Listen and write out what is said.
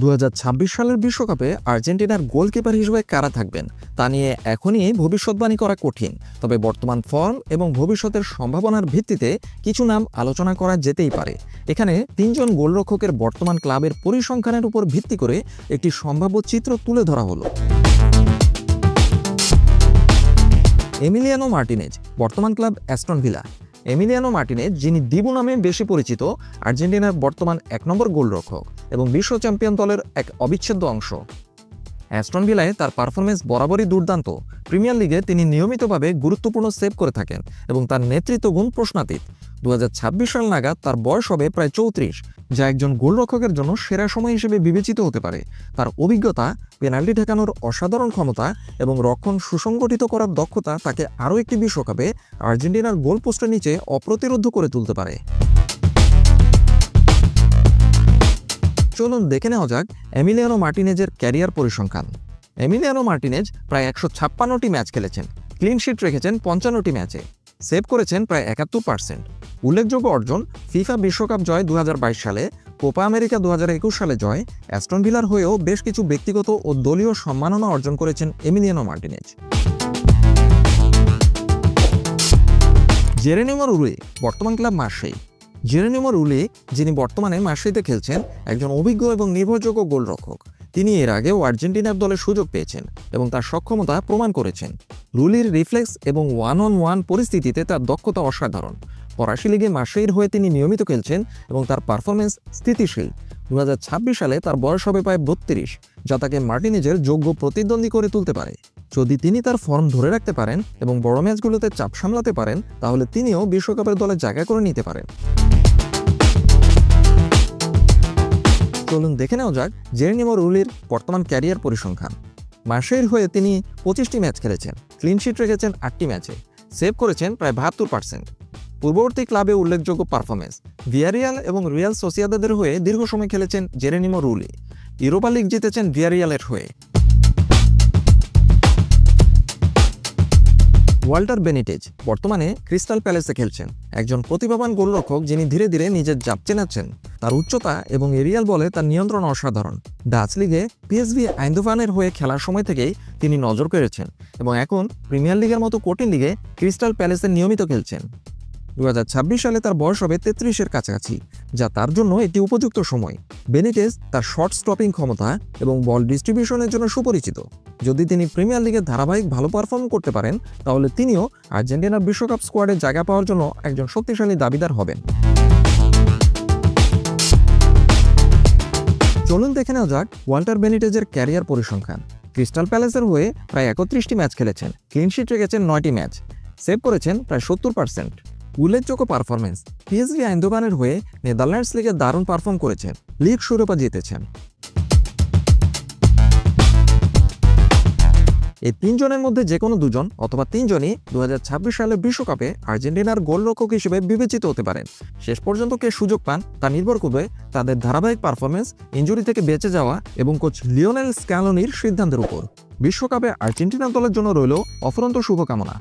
2026 সালের বিশ্বকাপে আর্জেন্টিনার গোলকিপার হিসেবে কারা থাকবেন তা নিয়ে এখনই ভবিষ্যৎবাণী করা কঠিন। তবে বর্তমান ফর্ম এবং ভবিষ্যতের সম্ভাবনার ভিত্তিতে কিছু নাম আলোচনা করা যেতেই পারে। এখানে 3 জন গোলরক্ষকের বর্তমান ক্লাবের পরিসংখ্যানের উপর ভিত্তি করে একটি সম্ভাব্য চিত্র তুলে ধরা হলো। এমিলিয়ানো মার্টিনেজ, বর্তমান club Aston villa. Emiliano Martinez, যিনি দিবু নামে বেশি পরিচিত, আর্জেন্টিনার বর্তমান 1 নম্বর গোলরক্ষক এবং বিশ্ব চ্যাম্পিয়ন দলের এক অবিচ্ছেদ্য অংশ। অ্যাস্টন ভিলায় তার পারফরমেন্স বরাবরই দুর্দান্ত। প্রিমিয়ার লিগে তিনি নিয়মিতভাবে গুরুত্বপূর্ণ সেভ করে থাকেন এবং তার নেতৃত্ব গুণ প্রশ্নাতীত। 2026 সাল নাগাদ তার বয়স হবে প্রায় 34, যা একজন গোলরক্ষকের জন্য সেরা সময় হিসেবে বিবেচিত হতে পারে। তার অভিজ্ঞতা, পেনাল্টি ঠেকানোর অসাধারণ ক্ষমতা এবং রক্ষণ সুসংগঠিত করার দক্ষতা তাকে আরও একটি বিশ্বকাপে আর্জেন্টিনার গোল পোস্টের নিচে অপ্রতিরোধ্য করে তুলতে পারে। চলুন দেখে নেওয়া যাক এমিলিয়ানো মার্টিনেজের ক্যারিয়ার পরিসংখ্যান। এমিলিয়ানো মার্টিনেজ প্রায় 156টি ম্যাচ খেলেছেন, ক্লিন শিট রেখেছেন 55টি ম্যাচে, সেভ করেছেন প্রায় 71%। উল্লেখযোগ্য অর্জন: ফিফা বিশ্বকাপ জয় 2022 সালে, কোপা আমেরিকা 2021 সালে জয়। অ্যাস্টন ভিলার হয়েও বেশ কিছু ব্যক্তিগত ও দলীয় সম্মাননা অর্জন করেছেন এমিলিয়ানো মার্টিনেজ। জেরেনিমো রুলে, বর্তমান ক্লাব মার্সেই। জেরেনিমো রুলে, যিনি বর্তমানে মার্সেইতে খেলছেন, একজন অভিজ্ঞ এবং নির্ভরযোগ্য গোলরক্ষক। তিনি এর আগেও আর্জেন্টিনার দলে সুযোগ পেয়েছেন এবং তার সক্ষমতা প্রমাণ করেছেন। রুলির রিফ্লেক্স এবং 1-on-1 পরিস্থিতিতে তার দক্ষতা অসাধারণ। ফরাসি লিগে মার্সেইয়ের হয়ে তিনি নিয়মিত খেলছেন এবং তার পারফরমেন্স স্থিতিশীল। 2026 সালে তার বয়স হবে প্রায় 32, যা তাকে মার্টিনেজের যোগ্য প্রতিদ্বন্দ্বী করে তুলতে পারে। যদি তিনি তার ফর্ম ধরে রাখতে পারেন এবং বড় ম্যাচগুলোতে চাপ সামলাতে পারেন, তাহলে তিনিও বিশ্বকাপের দলে জায়গা করে নিতে পারেন। চলুন দেখে নেওয়া যাক জেরেনিমো রুলির বর্তমান ক্যারিয়ার পরিসংখ্যান। মার্সেইয়ের হয়ে তিনি 25টি ম্যাচ খেলেছেন, ক্লিন শিট রেখেছেন 8টি ম্যাচে, সেভ করেছেন প্রায় 72%। পূর্ববর্তী ক্লাবে উল্লেখযোগ্য পারফরমেন্স: ভিয়ারিয়াল এবং রিয়াল সোসিয়েদাদের হয়ে দীর্ঘ সময় খেলেছেন জেরেনিমো রুলি। ইউরোপা লিগ জিতেছেন ভিয়ারিয়ালের হয়ে। ওয়াল্টার বেনিটেজ, বর্তমানে ক্রিস্টাল প্যালেসে খেলছেন, একজন প্রতিভাবান গোলরক্ষক যিনি ধীরে ধীরে নিজের জাপ চেনাচ্ছেন। তার উচ্চতা এবং এরিয়াল বলে তার নিয়ন্ত্রণ অসাধারণ। ডাচ লিগে পিএসভি আইন্দোভানের হয়ে খেলার সময় থেকেই তিনি নজর কেড়েছেন এবং এখন প্রিমিয়ার লিগের মতো কঠিন লিগে ক্রিস্টাল প্যালেসে নিয়মিত খেলছেন। 2026 সালে তার বয়স হবে 33-এর কাছাকাছি, যা তার জন্য একটি উপযুক্ত সময়। বেনিটেজ তার শর্ট স্টপিং ক্ষমতা এবং বল ডিস্ট্রিবিউশনের জন্য সুপরিচিত। যদি তিনি প্রিমিয়ার লিগে ধারাবাহিক ভালো পারফর্ম করতে পারেন, তাহলে তিনিও আর্জেন্টিনার বিশ্বকাপ স্কোয়াডে জায়গা পাওয়ার জন্য একজন শক্তিশালী দাবিদার হবেন। চলুন দেখে নেওয়া যাক ওয়াল্টার বেনিটেজের ক্যারিয়ার পরিসংখ্যান। ক্রিস্টাল প্যালেসের হয়ে প্রায় 31টি ম্যাচ খেলেছেন, ক্লিন শিট রেখেছেন 9টি ম্যাচ, সেভ করেছেন প্রায় 70%। উল্লেখযোগ্য পারফরমেন্স: পিএসভি আইন্দোভানের হয়ে নেদারল্যান্ডস লিগে দারুণ পারফর্ম করেছেন, লিগ শিরোপা জিতেছেন। এই 3 জনের মধ্যে যে কোনো 2 জন অথবা 3 জনই 2026 সালের বিশ্বকাপে আর্জেন্টিনার গোলরক্ষক হিসেবে বিবেচিত হতে পারেন। শেষ পর্যন্ত কে সুযোগ পান তা নির্ভর করবে তাদের ধারাবাহিক পারফরমেন্স, ইনজুরি থেকে বেঁচে যাওয়া এবং কোচ লিওনেল স্ক্যালোনির সিদ্ধান্তের উপর। বিশ্বকাপে আর্জেন্টিনা দলের জন্য রইল অফুরন্ত শুভকামনা।